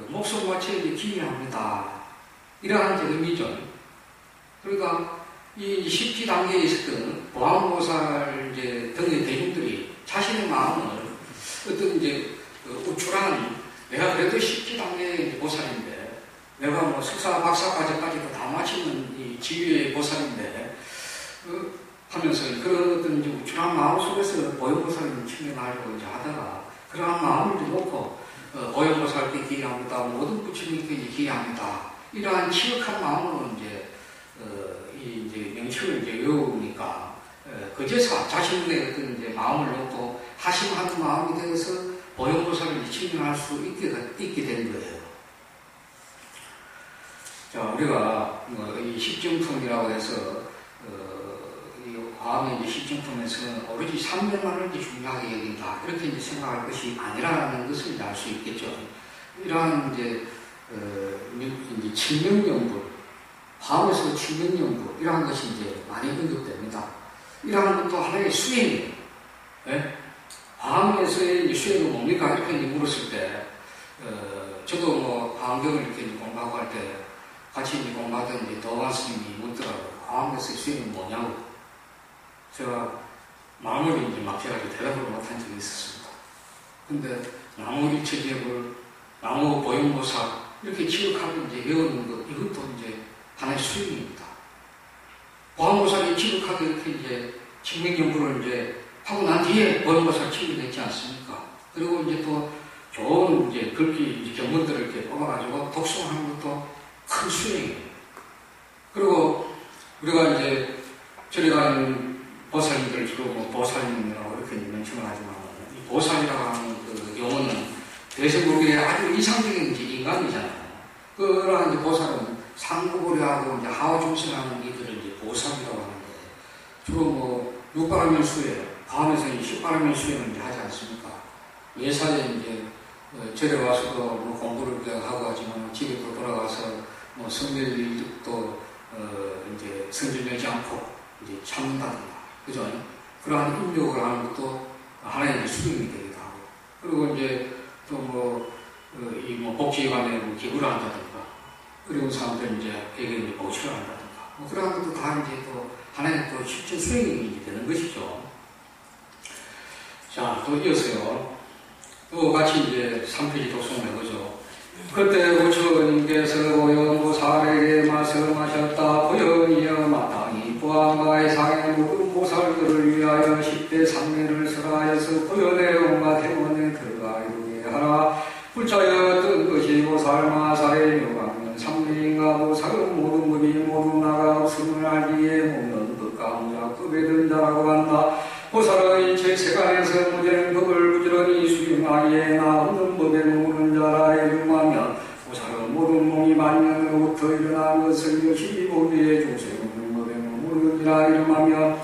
목숨 마치 이제 기이합니다. 이러한 의미죠. 그러니까 이 10지 단계에 있었던 보암보살 이제 등의 대중들이 자신의 마음을 어떤 이제 우쭐한 내가 그래도 10지 단계의 보살인데, 내가 뭐 석사 박사까지도 다 마치는 이 지위의 보살인데, 하면서 그런 어떤 이제 우쭐한 마음 속에서 보영보살을 친근하려고 이제 하다가 그러한 마음을 이제 놓고 보영보살께 기회합니다. 모든 부처님께 이제 기회합니다. 이러한 치역한 마음으로 이제 이 이제 명칭을 이제 외우니까 그제서 자신의 어떤 이제 마음을 놓고 하심하는 마음이 되어서 보영보살을 이제 친근할 수 있게 된 거예요. 자, 우리가 이 십정품이라고 해서 다음에 이제 십정품에서는 오로지 삼매만을 중요하게 여긴다. 이렇게 이제 생각할 것이 아니라는 것을 알 수 있겠죠. 이러한 이제 칠명연불, 화엄에서 칠명연불, 이러한 것이 이제 많이 언급됩니다. 이러한 것도 하나의 수행이에요. 네? 화엄에서의 수행은 뭡니까? 이렇게 물었을 때, 저도 뭐 화엄경을 이렇게 공부하고 할 때 같이 공부하던 도관 스님이 묻더라고요. 화엄에서의 수행은 뭐냐고. 제가 마무리 막혀가지고 대답을 못한 적이 있었습니다. 근데 나무 일체계불, 나무 보현보살 이렇게 지극하게 외우는 것, 이것도 하나의 수행입니다. 보현보살이 지극하게 이렇게 증명연구를 하고 난 뒤에 보현보살 취급됐지 않습니까? 그리고 또 좋은 글귀 경문들을 이렇게 뽑아가지고 독송하는 것도 큰 수행이에요. 그리고 우리가 저리 가는 보살님들 주로 보살님이라고 이렇게 명칭을 하지만, 이 보살이라고 하는 그 용어는 대승국의 아주 이상적인 인간이잖아요. 그러한 보살은 상구보리하고 하와중생하는 이들을 보살이라고 하는데, 주로 육바라밀수예요. 화엄에서는 십바라밀수행을 하지 않습니까? 예사에 절에 와서도 공부를 하고 하지만 집에 또 돌아가서 성별일도 성질내지 않고 참는다든가, 그죠? 그러한 인욕을 하는 것도 하나의 수행이 되기도 하고, 그리고 또 복지에 관해 기부를 한다든가, 그리고 사람들에게 보시를 한다든가, 그러한 것도 다 또 하나의 또 실제 수행이 되는 것이죠. 자, 또 이어서요. 또 같이 3페이지 독송을 해보죠. 그때 부처님께서 보현보살에게 말씀하셨다. 보현이여 마땅히 부안가의 상의 모든 보살들을 위하여 10대 상례를 설하여서 보현의 온갖 대원에 들어가 이루게 하라. 불자여 어떤 것이 보살마살의 묘강은 삼례인가. 보살은 모든 법이 모두 나가 없음을 알기에 모든 법과 무작급에 든 자라고 한다. 보살은 일체 세간에서 무제는 법을 부지런히 수행하기에 나 없는 법에 머무는 자라 해중하며, 보살은 모든 몸이 만년으로부터 일어난 것을 역시 보기에 중생 없는 법에 머무는지라 이름하며,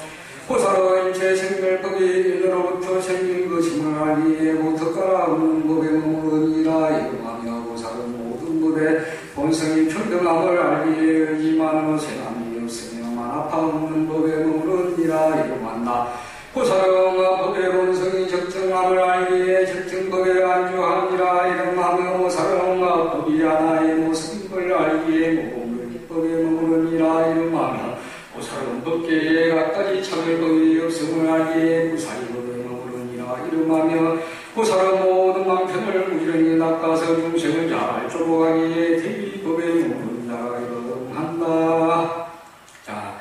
보살은 일체 생멸법이 일로부터 생긴 것임을 알기에 고터가라 없는 법에 머무는지라 이름하며, 보살은 모든 법에 본성이 평등함을 알기에 의지만으로 생함이 없으며 만아파 없는 법에 머무는지라 이름한다. 보살은 법의 본성이 적정함을 알기에 적정법에 안주하니라 이름하며, 보살은 법이 하나의 모습인 걸 알기에 무공불기법에 머무르니라 이름하며, 보살은 법계에 갖가지 차별법이 없음을 알기에 무사리법에 머무르니라 이름하며, 보살은 모든 방편을 부지런히 닦아서 중생을 잘 좁아가기에 대비법에 머무르니라 이름한다. 자,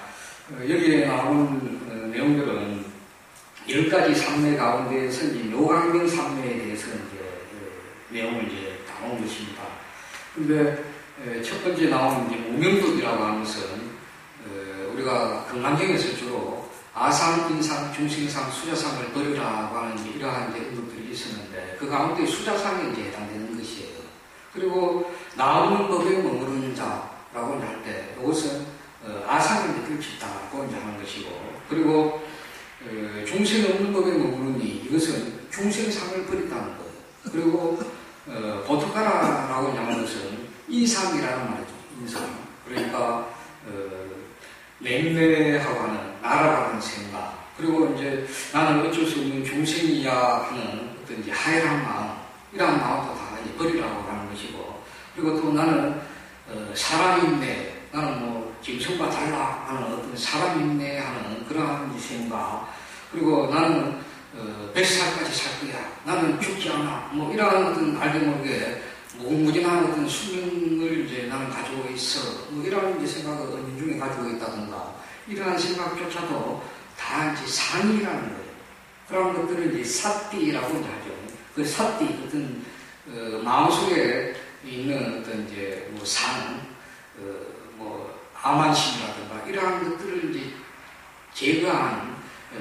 여기에 나오는 내용들은 10가지 상례 가운데에서 묘강경 상례에 대해서 내용을 나온 것입니다. 근데 첫 번째 나온 무명법이라고 하는 것은 우리가 금강경에서 주로 아상, 인상, 중생상, 수자상을 버리라고 하는 이러한 의도들이 있었는데, 그 가운데 수자상에 해당되는 것이에요. 그리고 나오는 법에 머무르는 자라고 할 때 이것은 아상을 느낄 수 있다고 하는 것이고, 그리고 중생 없는 법에 머무르니 이것은 중생상을 버린다는 거예요. 그리고 보토가라라고 하는 것은 인상이라는 말이죠. 인상. 그러니까 냉래하고 하는 나라라는 생각. 그리고 나는 어쩔 수 없는 중생이야 하는 어떤 하얀 마음, 이런 마음도 다 버리라고 하는 것이고, 그리고 또 나는 사람인데, 나는 짐승과 달라 하는 어떤 사람인네 하는 그러한 생각, 그리고 나는 100살까지 살 거야, 나는 죽지 않아, 이러한 어떤 알게 모르게 무궁무진한 어떤 수명을 나는 가지고 있어, 이러한 생각을 은중에 가지고 있다든가, 이러한 생각조차도 다 상이라는 거예요. 그런 것들을 사띠라고 하죠. 그 사띠, 어떤 마음속에 있는 어떤 상, 암환심이라든가 이러한 것들을 제거한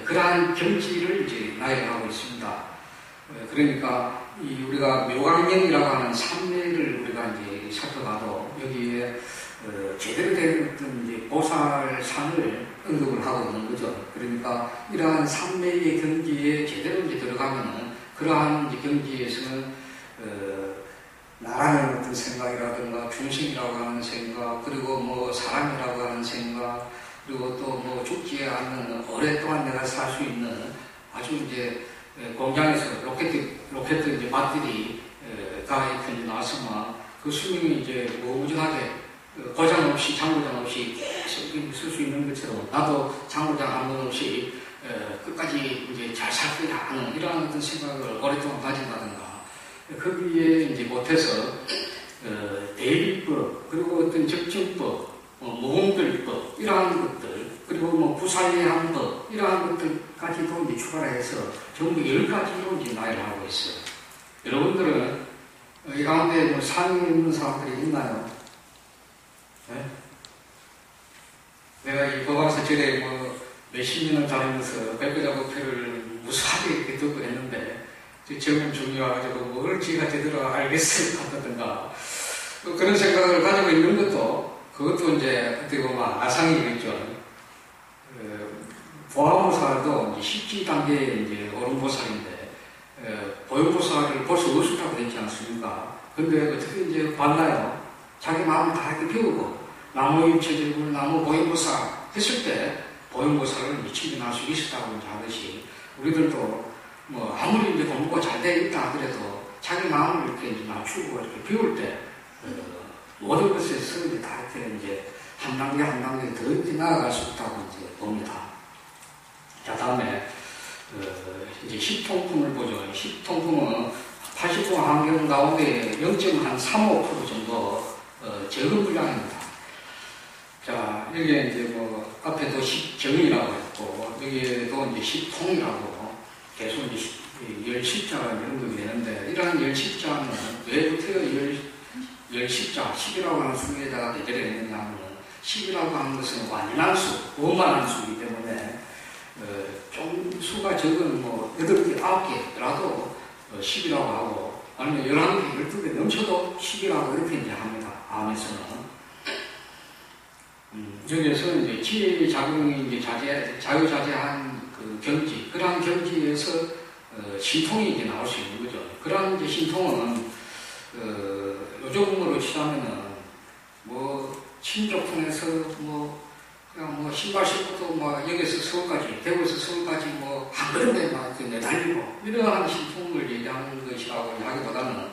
그러한 경지를 나열하고 있습니다. 그러니까 우리가 묘강경이라고 하는 삼례를 우리가 살펴봐도 여기에 제대로 된 어떤 보살상을 언급을 하고 있는 거죠. 그러니까 이러한 삼례의 경지에 제대로 들어가면은 그러한 경지에서는 나라는 어떤 생각이라든가 중심이라고 하는 생각, 그리고 사람이라고 하는 생각, 그리고 또 뭐 죽지 않는 오랫동안 내가 살 수 있는 아주 이제 공장에서 로켓 이제 배터리 가 이렇게 나왔으면 그 수명이 이제 무궁무진하게 고장 없이 장고장 없이 계속 쓸 수 있는 것처럼 나도 장고장 한 번 없이 끝까지 이제 잘 살 거야 하는 이러한 어떤 생각을 오랫동안 가진다든가 거기에 이제 못해서 대비법 그리고 어떤 적정법 모험들법 이러한 것들 그리고 뭐 부사예한 법 이러한 것들까지도 이제 추가해서 전부 10가지로 이제 나열을 하고 있어요. 여러분들은 이 가운데 뭐 상위 있는 사람들이 있나요? 네? 내가 이 법왕사 절에 뭐 몇십 년을 다니면서 백과자법회를 무수하게 이렇게 듣고 했는데 젊은 중이 와가지고 뭘 지가 제대로 알겠을 같다든가 그런 생각을 가지고 있는 그것도 이제 어떻게 보면 아상이겠죠. 보아보살도 이제 10단계에 이제 오른보살인데 보현보살을 볼 수 없었다고 되지 않습니까? 근데 어떻게 이제 봤나요? 자기 마음을 다 이렇게 비우고 나무 입체들고 나무 보현보살 했을 때 보현보살을 미치게 할 수 있었다고 이제 하듯이 우리들도 뭐 아무리 이제 공부가 잘 돼 있다 하더라도 자기 마음을 이렇게 이제 낮추고 이렇게 비울 때 모든 것에서 이제 다 이렇게 이제 한 단계 한 단계 더 이렇게 나아갈 수 있다고 이제 봅니다. 자, 다음에 이제 10통품을 보죠. 10통품은 80통 환경 가운데 0.35% 정도 적은 분량입니다. 자, 여기에 이제 뭐 앞에도 10정이라고 했고 여기에도 이제 10통이라고 계속 이제 10자가 이런 거 되는데 이러한 10자는 왜부터 10자, 10이라고 하는 수에다가 대결을 했느냐 하면 10이라고 하는 것은 완연한 수, 원만한 수이기 때문에 좀 수가 적은 뭐 8개, 9개라도 10이라고 하고 아니면 11개, 12개 넘쳐도 10이라고 이렇게 이제 합니다. 암에서는. 여기에서 이제 지혜의 작용이 이제 자유자재한 그 경지, 그러한 경지에서 신통이 이제 나올 수 있는 거죠. 그러한 이제 신통은 요즘으로 치자면은 뭐 친족통에서 뭐 그냥 뭐 신발 신고도 뭐 여기서 서울까지, 대구에서 서울까지 뭐 한 걸음에 막 내달리고 이러한 신통을 얘기하는 것이라고 하기보다는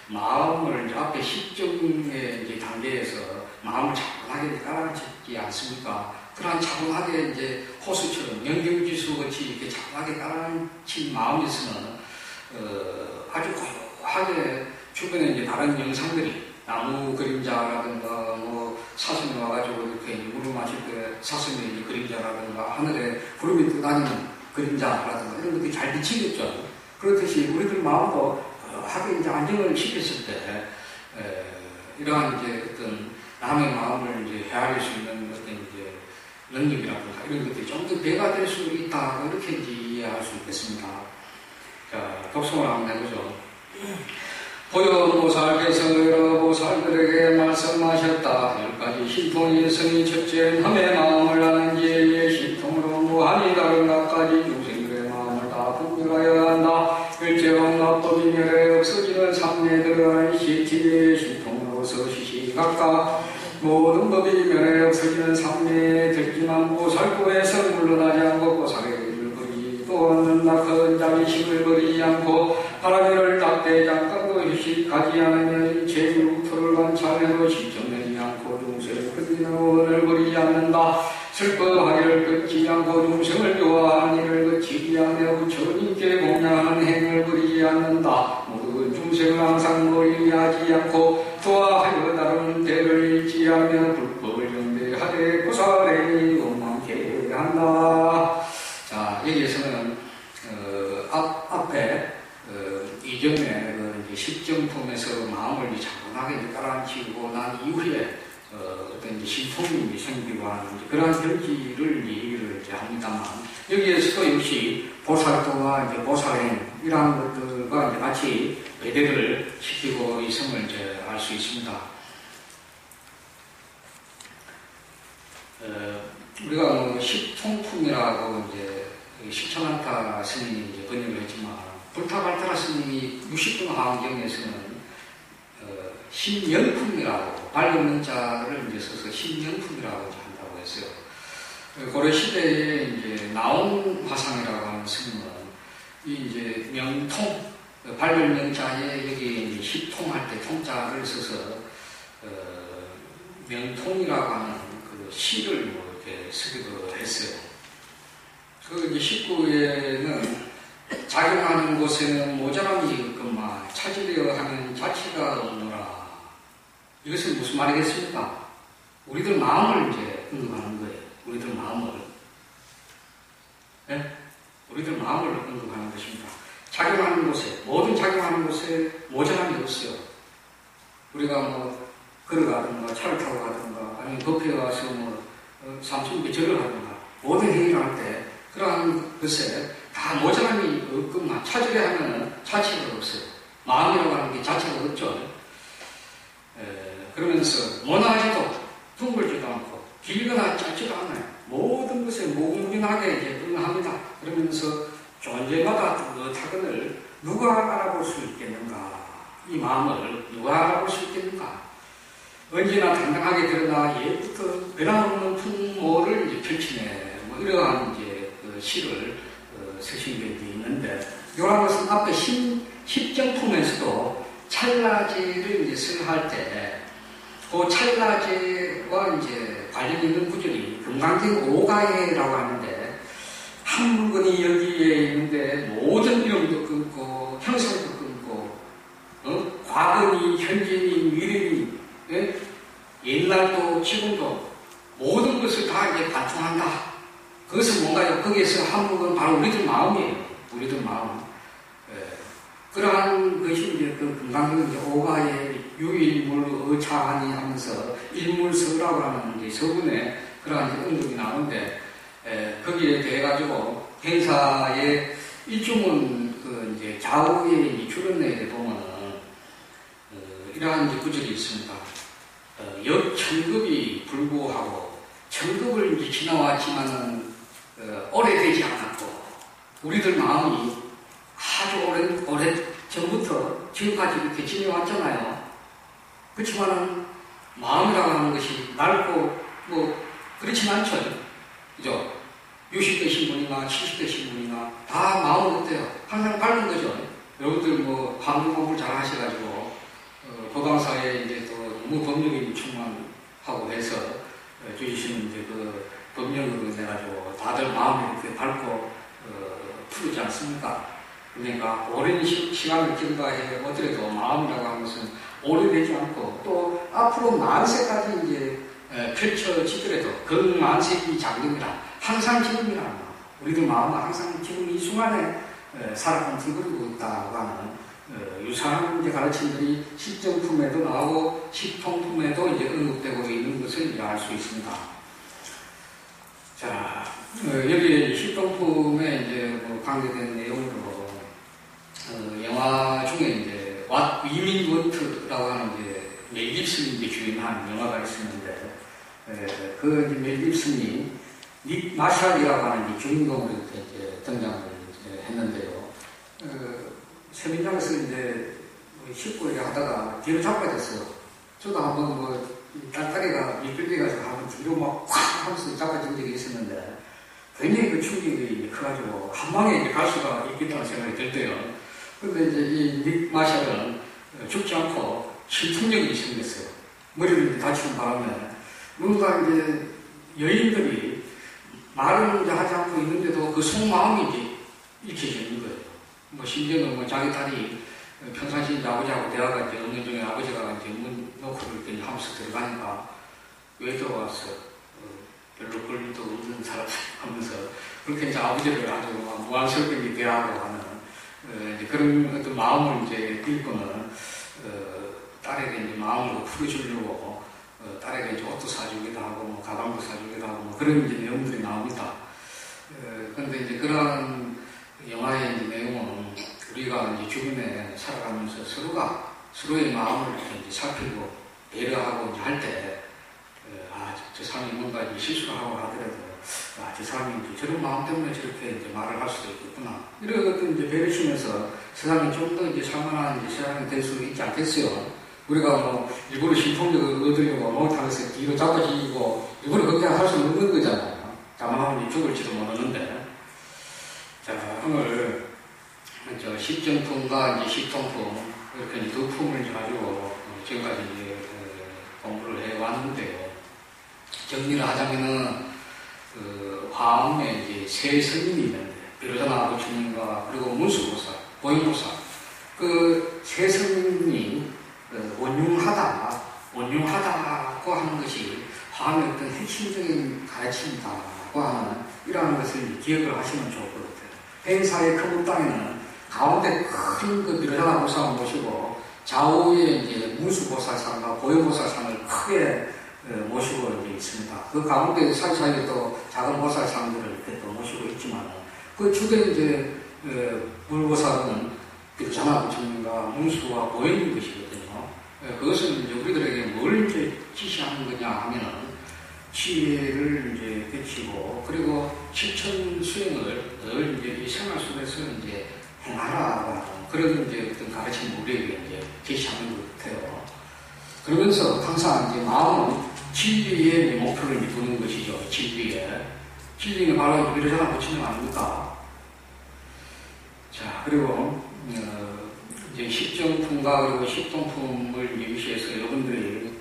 마음을 이제 앞에 10정의 이제 단계에서 마음을 차분하게 깔아앉지 않습니까? 그러한 차분하게 이제 호수처럼 영경지수 같이 이렇게 차분하게 깔아앉힌 마음에서는 아주 고요하게 주변에 이제 다른 영상들이 나무 그림자라든가 뭐 사슴이 와가지고 이렇게 물을 마실 때 사슴의 그림자라든가 하늘에 구름이 떠다니는 그림자라든가 이런 것들이 잘 비치겠죠. 그렇듯이 우리들 마음도 하게 이제 안정을 시켰을 때 이러한 이제 어떤 남의 마음을 이제 헤아릴 수 있는 어떤 이제 능력이라든가 이런 것들이 좀 더 배가 될 수 있다 이렇게 이제 이해할 수 있겠습니다. 자, 독송을 한번 해보죠. 보현보살께서 여러 보살들에게 말씀하셨다. 10가지 신통이 있으니 첫째 남의 마음을 아는 지혜의 신통으로 무한히 다른 각가지 중생들의 마음을 다 분별하여야 한다. 일제왕납법이 멸에 없어지는 삼매들은 시티의 신통으로서 시시각각 모든 법이 멸에 없어지는 삼매에 들지만 보살구에서 물러나지 않고 보살의 일을 버리지도 않는 낙한 자비심을 버리지 않고 바라기를 닦되 잠깐도 휴식하지 않으면 제일국토를 관찰해도 실정내지 않고 중생을 끊이는 원을 버리지 않는다. 슬퍼하기를 끊지 않고 중생을 교화하는 일을 그치지 않으며 부처님께 공양하는 행을 버리지 않는다. 모든 중생을 항상 멀리하지 않고 도와하여 다른 대를 잃지 않으며 불법을 정대하되 보살의 원망케 한다. 자, 여기에서는 앞에 이전에 그 십정품에서 마음을 차분하게 깔아앉히고 난 이후에 어떤 이제 신통이 생기고 하는 그러한 결지를 얘기를 이제 합니다만 여기에서도 역시 보살도와 이제 보살행 이러한 것들과 이제 같이 배대를 시키고 있음을 이제 알 수 있습니다. 우리가 뭐 십통품이라고 이제 십천안타 스님이 이제 번역을 했지만 불타발타라 스님이 60분 화엄경에서는 신명품이라고 밝은 문자를 이제 써서 신명품이라고 한다고 했어요. 고려 시대에 이제 나온 화상이라고 하는 스님은 이 이제 명통, 발별명자에 여기 이제 십통할 때 통자를 써서 명통이라고 하는 그 시를 뭐 이렇게 쓰기도 했어요. 그 이제 19에는 작용하는 곳에는 모자람이 있건만 차지되어 하는 자체가 없노라. 이것은 무슨 말이겠습니까? 우리들 마음을 이제 언급하는 거예요. 우리들 마음을. 네? 우리들 마음을 언급하는 것입니다. 작용하는 곳에, 모든 작용하는 곳에 모자람이 없어요. 우리가 뭐, 걸어가든가, 차를 타고 가든가, 아니면 법회에 와서 뭐, 삼순비 절을 하든가, 모든 행위를 할 때, 그러한 것에 다 모자람이 없건만 찾으려 하면 자체가 없어요. 마음이라고 하는 게 자체가 없죠. 그러면서 모나지도 둥글지도 않고 길거나 짧지도 않아요. 모든 것에 무궁무진하게 이제 응합니다. 그러면서 존재마다 뜨뜻하거늘 누가 알아볼 수 있겠는가? 이 마음을 누가 알아볼 수 있겠는가? 언제나 당당하게 드러나 예부터 변함없는 풍모를 이제 펼치네. 뭐 이러한 이제 그 시를 쓰신 게 있는데, 요런 것은 앞에 십정품에서도 찰나제를 이제 설할 때, 그 찰나제와 이제 관련 있는 구절이 금강경 오가예라고 하는데, 한 물건이 여기에 있는데 모든 이름도 끊고 형상도 끊고 과거니 현재니 미래니 옛날도 지금도 모든 것을 다 이제 관통한다. 그것은 뭔가요? 거기에서 한 물건 바로 우리들 마음이에요. 우리들 마음. 그러한 것이 이제 그 금강경 이제 오가의 유일물 어차하니 하면서 일물서라고 하는 이제 서문에 그러한 이제 언급이 나오는데, 거기에 대해 가지고 행사의 일종은 그 이제 좌우의 출연내에 보면은 이러한 이제 구절이 있습니다. 역천급이 불구하고 천급을 이제 지나왔지만은 오래되지 않았고, 우리들 마음이 아주 오래 전부터 지금까지 이렇게 지내왔잖아요. 그렇지만은 마음이라고 하는 것이 낡고 뭐 그렇진 않죠. 그죠? 60대 신분이나 70대 신분이나 다 마음은 어때요? 항상 밝은 거죠. 여러분들 뭐 한국 공부를 잘 하셔가지고 법왕사에 이제 또 너무 법력이 충만하고 해서 주시는 이제 그 법령으로 인해가지고 다들 마음이 이렇게 밝고 푸르지 않습니까? 그러니까 오랜 시간을 경과해 오더라도 마음이라고 하는 것은 오래되지 않고 또 앞으로 만세까지 이제 펼쳐지더라도 그 만세기 장님이라 항상 지금이라 우리들 마음은 항상 지금 이 순간에 살아가는 둥그리고 있다고 하는 유사한 이제 가르침들이 십정품에도 나오고 십통품에도 이제 언급되고 있는 것을 이제 알 수 있습니다. 자, 여기 십통품에 이제 뭐 관계된 내용으로 영화 중에 이제 왓 위민 워트라고 하는 이제 멜 깁슨이 이제 주연한 영화가 있었는데, 그 이제 멜 깁슨이 닉 마샬이라고 하는 주인공으로 이제 등장을 이제 했는데요. 세민장에서 이제 싣고 이렇게 하다가 뒤로 잡아졌어요. 저도 한번 뭐 딸딸이가 밀끌려가지고 한번 뒤로 막 콱 하면서 잡아진 적이 있었는데, 굉장히 그 충격이 커가지고 한 방에 이제 갈 수가 있겠다는 생각이 들 때요. 그런데 이제 이 닉 마샬은 죽지 않고 실통력이 생겼어요. 머리를 다치는 바람에 뭔가 이제 여인들이 말을 이제 하지 않고 있는데도 그 속마음이 이제 읽혀지는 거예요. 뭐 심지어는 뭐 자기 딸이 평상시 이제 아버지하고 대화가 이제 없는 중에 아버지가 이제 문 놓고 이렇게 하면서 들어가니까 왜 들어왔어? 별로 볼 일도 없는 사람 하면서 그렇게 이제 아버지를 아주 무한스럽게 대하고 하는 이제 그런 어떤 마음을 이제 읽고는 딸에게 이제 마음으로 풀어주려고 딸에게 이제 옷도 사주기도 하고 뭐 가방도 사주기도 하고 뭐 그런 이제 내용들이 나옵니다. 그런데 이제 그런 영화의 이제 내용은 우리가 이제 주변에 살아가면서 서로가 서로의 마음을 이제 살피고 배려하고 이제 할 때, 저 사람이 뭔가 이제 실수를 하고 하더라도, 저 사람이 이제 저런 마음 때문에 저렇게 이제 말을 할 수도 있겠구나. 이런 것들 이제 배려시면서 세상이 좀 더 이제 살만한 이제 세상이 될 수 있지 않겠어요? 우리가 뭐 일부러 신통력을 얻으려고 못하면서 뒤로 잡아지고 일부러 그렇게 할 수는 없는 거잖아요. 죽을지도 모르는데, 자, 오늘 십정품과 이제 십통품 이렇게 두 품을 가지고 지금까지 이제 공부를 해왔는데요. 정리를 하자면은 화엄에 이제 세 스님이 있는데, 비로자나 부처님과 그리고 문수보살, 보현보살, 그 세 스님이 원융하다고 하는 것이 화엄의 어떤 핵심적인 가르침이다고 하는 이러한 것을 기억을 하시면 좋을 것 같아요. 행사의 큰 땅에는 가운데 큰 그 비로자나 보살을 모시고 좌우에 이제 문수보살상과 보현보살상을 크게 모시고 이제 있습니다. 그 가운데 사이사이에 또 작은 보살상들을 이렇게 또 모시고 있지만, 그 주된 이제 불보살은 비로자나 부처님과 문수와 보현인 것이거든요. 그것은 이제 우리들에게 뭘 이제 지시하는 거냐 하면은 지혜를 이제 베치고, 그리고 실천 수행을 늘 이제 이 생활 속에서 이제 행하라고 하는 그런 이제 어떤 가르침을 우리에게 이제 제시하는 것 같아요. 그러면서 항상 이제 마음은 진리의 목표를 두는 것이죠. 진리는 바로 비로자나 부처님 아닙니까? 자, 그리고 이제 십정품과 그리고 십통품을 위시해서 여러분들이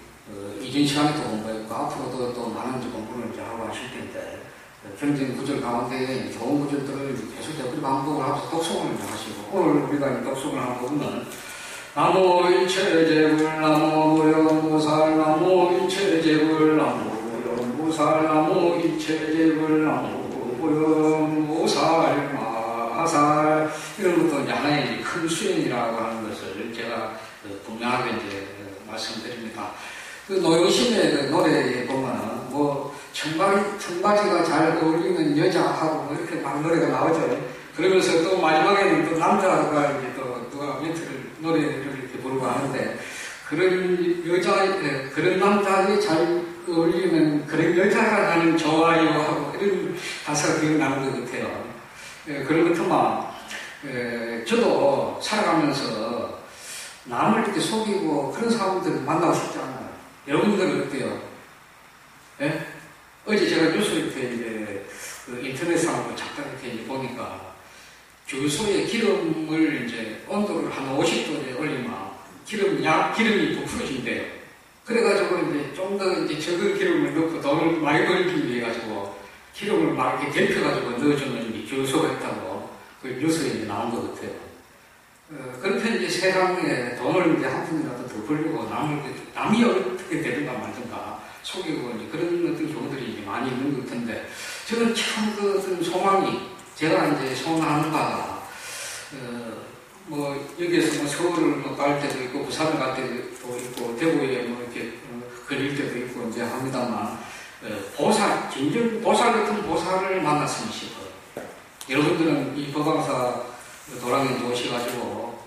이전 시간에도 공부했고 앞으로도 또 많은 공부를 이제 하고 하실 텐데, 경전 구절 가운데 좋은 구절들을 계속 되풀이 반복을 하면서 독송을 하시고, 오늘 우리가 독송을 한 부분은 나무 일체제불 나무 무量보살 나무 일체제불 나무 무量보살 나무 일체제불 나무 무量보살 마살, 이런 것도 이제 하나의 큰 수행이라고 하는 것을 제가 분명하게 이제 말씀드립니다. 그 노영심의 그 노래에 보면은 뭐 청바지가 잘 어울리는 여자하고 뭐 이렇게 막 노래가 나오죠. 그러면서 또 마지막에는 또 남자가 이제 또 누가 멘트를 노래를 이렇게 부르고 하는데, 그런 남자에 잘 어울리는 그런 여자가 나는 좋아요 하고 이런 가사가 기억나는 것 같아요. 그런 것처럼 저도 살아가면서 남을 이렇게 속이고 그런 사람들 만나고 싶지 않아요. 여러분들은 어때요? 예? 어제 제가 뉴스 이렇게 이제 인터넷상으로 잠깐 이렇게 이제 보니까 주유소에 기름을 이제 온도를 한 50도에 올리면 기름이 부풀어진대요. 그래가지고 이제 좀 더 이제 적은 기름을 넣고 돈을 많이 벌기 위해 가지고 기름을 막 이렇게 데펴가지고 넣어주는 주유소가 있다고 그 뉴스에 이제 나온 것 같아요. 그렇게 이제 세상에 돈을 이제 한 푼이라도 더 벌려고 남이 어떻게 되든가 말든가 속이고 이제 그런 어떤 경우들이 이제 많이 있는 것 같은데, 저는 참 그 어떤 소망이, 제가 이제 소망하는 바가, 뭐, 여기에서 뭐 서울을 뭐 갈 때도 있고, 부산을 갈 때도 있고, 대구에 뭐 이렇게 걸릴 때도 있고 이제 합니다만, 진정 보살 같은 보살을 만났으면 싶어요. 여러분들은 이 법왕사 도랑에 오셔가지고,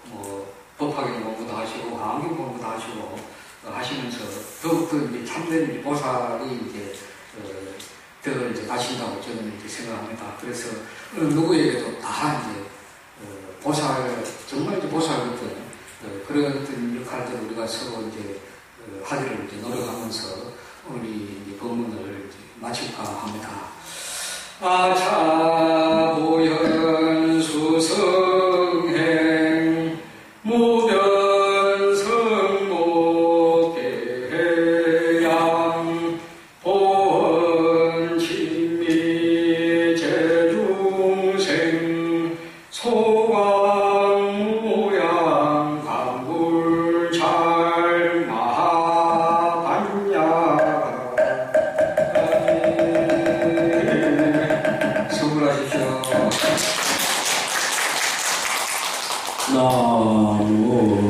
뭐, 법화경 공부도 하시고, 화엄경 공부도 하시고, 하시면서 더욱더 이제 참된 보살이 이제, 더 이제 가신다고 저는 이제 생각합니다. 그래서 누구에게도 다 이제, 보살, 정말 이제 보살 같은, 그런 어떤 역할들을 우리가 서로 이제, 하기를 이제 노력하면서 오늘 이 법문을 이제 마칠까 합니다. 아차보현 수성행 무변성목계양 본친미 제중생 소광무양 강불잘 마반야. 수고하십시오. 나무